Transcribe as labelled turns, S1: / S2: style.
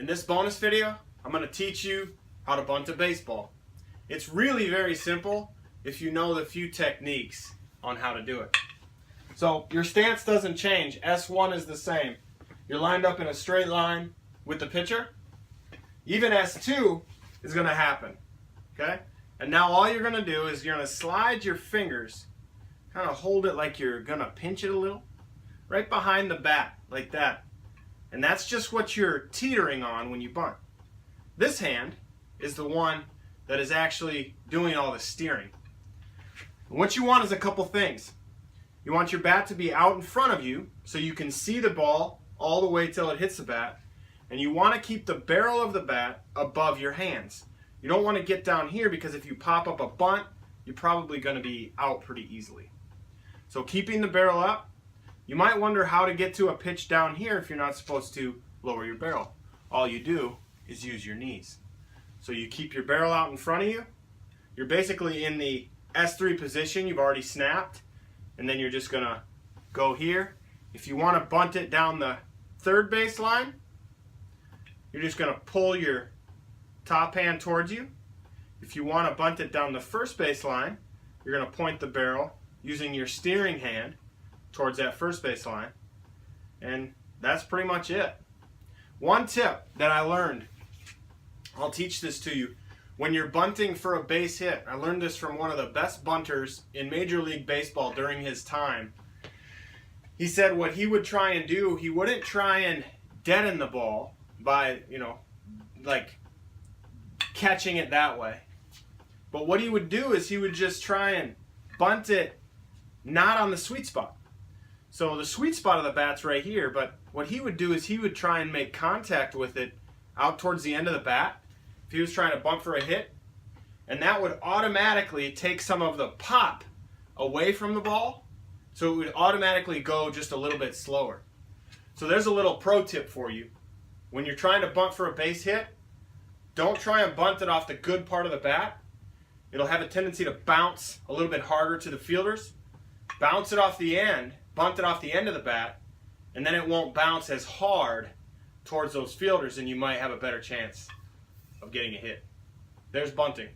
S1: In this bonus video, I'm going to teach you how to bunt a baseball. It's really very simple if you know the few techniques on how to do it. So your stance doesn't change. S1 is the same. You're lined up in a straight line with the pitcher. Even S2 is going to happen. Okay? And now all you're going to do is you're going to slide your fingers, kind of hold it like you're going to pinch it a little, right behind the bat, like that. And that's just what you're teetering on when you bunt. This hand is the one that is actually doing all the steering. And what you want is a couple things. You want your bat to be out in front of you so you can see the ball all the way till it hits the bat. And you want to keep the barrel of the bat above your hands. You don't want to get down here because if you pop up a bunt, you're probably going to be out pretty easily. So keeping the barrel up. You might wonder how to get to a pitch down here if you're not supposed to lower your barrel. All you do is use your knees. So you keep your barrel out in front of you. You're basically in the S3 position. You've already snapped. And then you're just going to go here. If you want to bunt it down the third base line, you're just going to pull your top hand towards you. If you want to bunt it down the first base line, you're going to point the barrel using your steering hand towards that first base line. And that's pretty much it. One tip that I learned, I'll teach this to you. When you're bunting for a base hit, I learned this from one of the best bunters in Major League Baseball during his time. He said what he would try and do, he wouldn't try and deaden the ball by, like catching it that way. But what he would do is he would just try and bunt it not on the sweet spot. So the sweet spot of the bat's right here, but what he would do is he would try and make contact with it out towards the end of the bat if he was trying to bunt for a hit, and that would automatically take some of the pop away from the ball, so it would automatically go just a little bit slower. So there's a little pro tip for you. When you're trying to bunt for a base hit, don't try and bunt it off the good part of the bat. It'll have a tendency to bounce a little bit harder to the fielders. Bounce it off the end, bunt it off the end of the bat, and then it won't bounce as hard towards those fielders, and you might have a better chance of getting a hit. There's bunting.